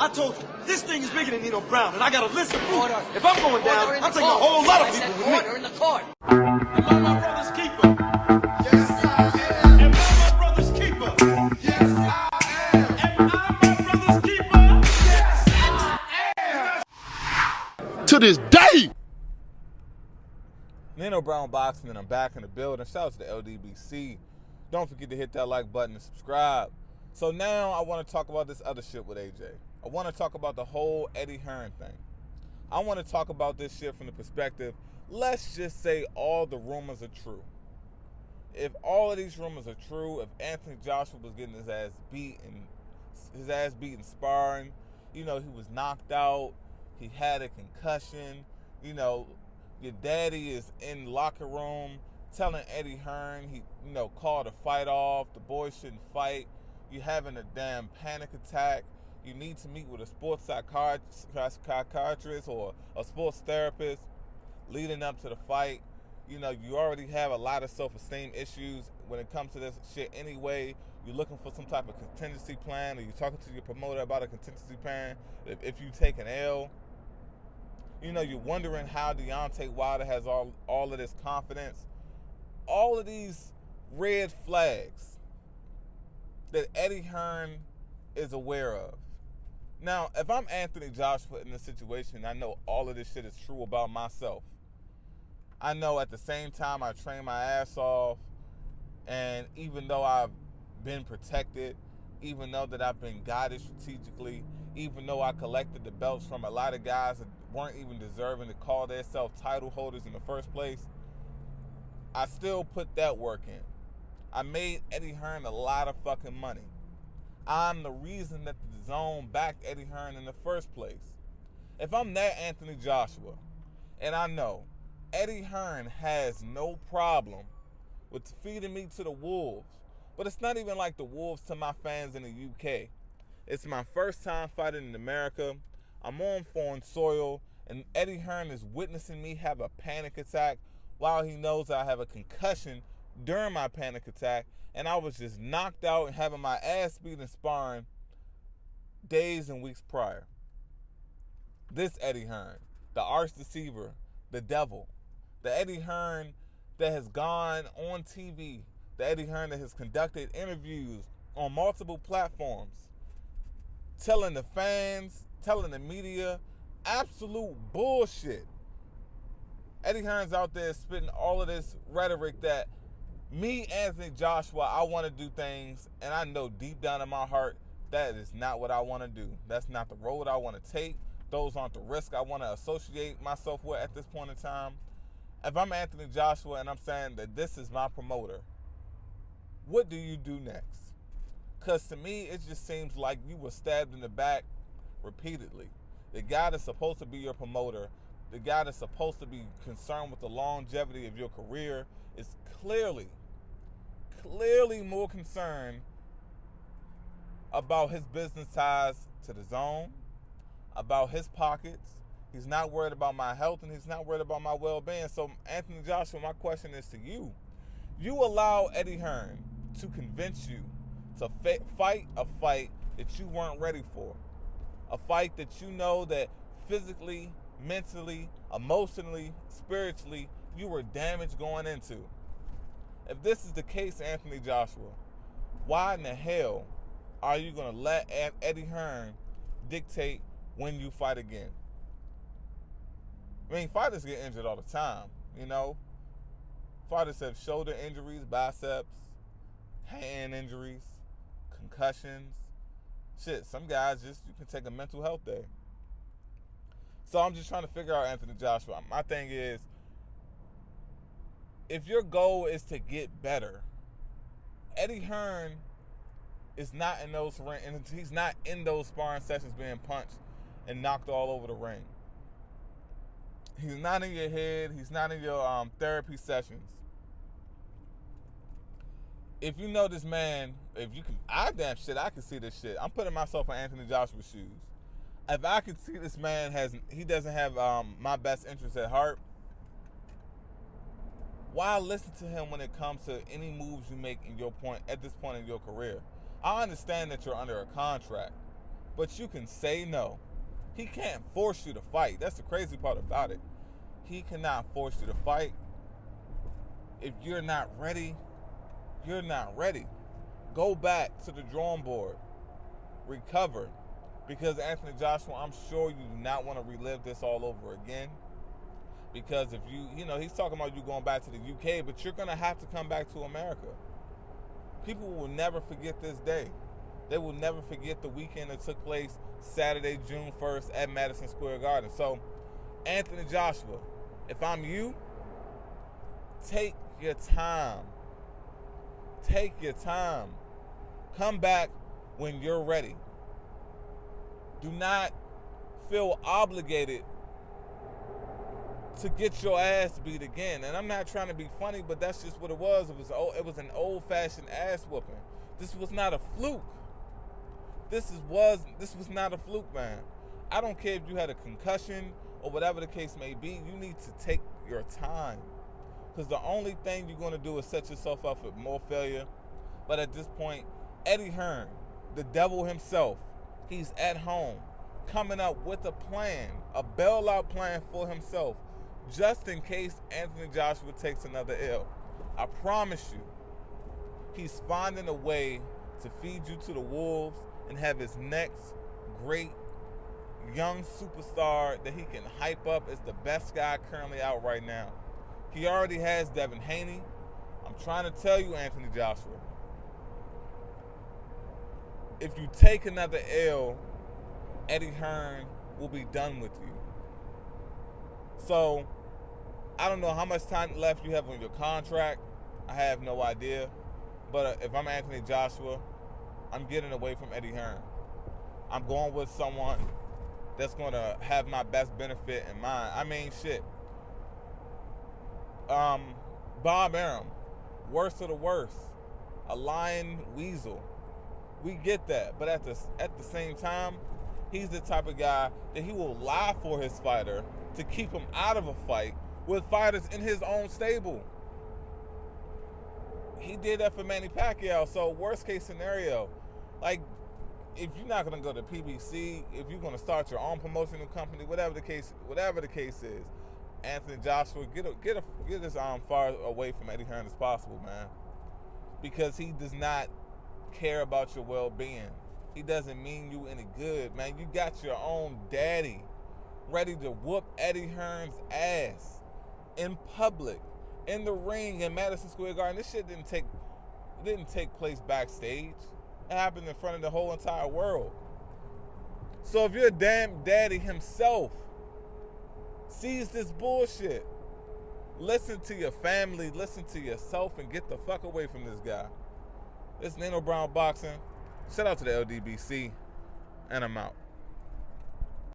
I told you, this thing is bigger than Nino Brown, and I got a list of proof. If I'm going down, I'm taking a whole lot of people with me. Order in the court. Am I my brother's keeper? Yes, I am. Am I my brother's keeper? Yes, I am. Am I my brother's keeper? Yes, I am. To this day. Nino Brown Boxing, and I'm back in the building. Shout out to the LDBC. Don't forget to hit that like button and subscribe. So now I want to talk about this other shit with AJ. I want to talk about the whole Eddie Hearn thing. I want to talk about this shit from the perspective, let's just say all the rumors are true. If all of these rumors are true, if Anthony Joshua was getting his ass beat in sparring, you know, he was knocked out, he had a concussion, you know, your daddy is in the locker room telling Eddie Hearn he, you know, called a fight off, the boys shouldn't fight, you're having a damn panic attack, you need to meet with a sports psychiatrist or a sports therapist leading up to the fight. You know, you already have a lot of self-esteem issues when it comes to this shit anyway. You're looking for some type of contingency plan, or you're talking to your promoter about a contingency plan if you take an L. You know, you're wondering how Deontay Wilder has all of this confidence. All of these red flags that Eddie Hearn is aware of. Now, if I'm Anthony Joshua in this situation, I know all of this shit is true about myself. I know at the same time I train my ass off, and even though I've been protected, even though that I've been guided strategically, even though I collected the belts from a lot of guys that weren't even deserving to call themselves title holders in the first place, I still put that work in. I made Eddie Hearn a lot of fucking money. I'm the reason that the zone backed Eddie Hearn in the first place. If I'm that Anthony Joshua, and I know Eddie Hearn has no problem with feeding me to the wolves, but it's not even like the wolves to my fans in the UK. It's my first time fighting in America. I'm on foreign soil, and Eddie Hearn is witnessing me have a panic attack while he knows I have a concussion during my panic attack, and I was just knocked out and having my ass beat in sparring days and weeks prior. This Eddie Hearn, the arch deceiver, the devil, the Eddie Hearn that has gone on TV, the Eddie Hearn that has conducted interviews on multiple platforms, telling the fans, telling the media, absolute bullshit. Eddie Hearn's out there spitting all of this rhetoric that me, Anthony Joshua, I want to do things, and I know deep down in my heart that is not what I want to do. That's not the road I want to take. Those aren't the risks I want to associate myself with at this point in time. If I'm Anthony Joshua and I'm saying that this is my promoter, what do you do next? Because to me, it just seems like you were stabbed in the back repeatedly. The guy that's supposed to be your promoter, the guy that's supposed to be concerned with the longevity of your career, is clearly more concerned about his business ties to the zone, about his pockets. He's not worried about my health, and he's not worried about my well-being. So, Anthony Joshua, my question is to you. You allow Eddie Hearn to convince you to fight a fight that you weren't ready for. A fight that you know that physically, mentally, emotionally, spiritually, you were damaged going into. If this is the case, Anthony Joshua, why in the hell are you going to let Eddie Hearn dictate when you fight again? I mean, fighters get injured all the time, you know. Fighters have shoulder injuries, biceps, hand injuries, concussions. Shit, some guys you can take a mental health day. So I'm just trying to figure out, Anthony Joshua. My thing is, if your goal is to get better, Eddie Hearn is not in those he's not in those sparring sessions being punched and knocked all over the ring. He's not in your head. He's not in your therapy sessions. If you know this man, if you can, I can see this shit. I'm putting myself in Anthony Joshua's shoes. If I could see this man he doesn't have my best interest at heart, why listen to him when it comes to any moves you make at this point in your career? I understand that you're under a contract, but you can say no. He can't force you to fight. That's the crazy part about it. He cannot force you to fight. If you're not ready, you're not ready. Go back to the drawing board. Recover. Because Anthony Joshua, I'm sure you do not want to relive this all over again. Because if he's talking about you going back to the UK, but you're going to have to come back to America. People will never forget this day. They will never forget the weekend that took place Saturday, June 1st at Madison Square Garden. So, Anthony Joshua, if I'm you, take your time. Take your time. Come back when you're ready. Do not feel obligated to get your ass beat again. And I'm not trying to be funny, but that's just what it was. It was an old-fashioned ass whooping. This was not a fluke. This was not a fluke, man. I don't care if you had a concussion or whatever the case may be. You need to take your time. Because the only thing you're going to do is set yourself up for more failure. But at this point, Eddie Hearn, the devil himself, he's at home coming up with a plan, a bailout plan for himself, just in case Anthony Joshua takes another L. I promise you, he's finding a way to feed you to the wolves and have his next great young superstar that he can hype up as the best guy currently out right now. He already has Devin Haney. I'm trying to tell you, Anthony Joshua, if you take another L, Eddie Hearn will be done with you. So, I don't know how much time left you have on your contract. I have no idea. But if I'm Anthony Joshua, I'm getting away from Eddie Hearn. I'm going with someone that's going to have my best benefit in mind. I mean, shit. Bob Arum, worst of the worst. A lying weasel. We get that. But at the same time, he's the type of guy that he will lie for his fighter to keep him out of a fight with fighters in his own stable. He did that for Manny Pacquiao. So worst case scenario, like, if you're not gonna go to PBC, if you're gonna start your own promotional company, whatever the case is, Anthony Joshua, get as far away from Eddie Hearn as possible, man. Because he does not care about your well-being. He doesn't mean you any good, man. You got your own daddy ready to whoop Eddie Hearn's ass in public, in the ring in Madison Square Garden. This shit didn't take place backstage. It happened in front of the whole entire world. So if your damn daddy himself sees this bullshit, listen to your family, listen to yourself, and get the fuck away from this guy. This is Nino Brown Boxing. Shout out to the LDBC, and I'm out.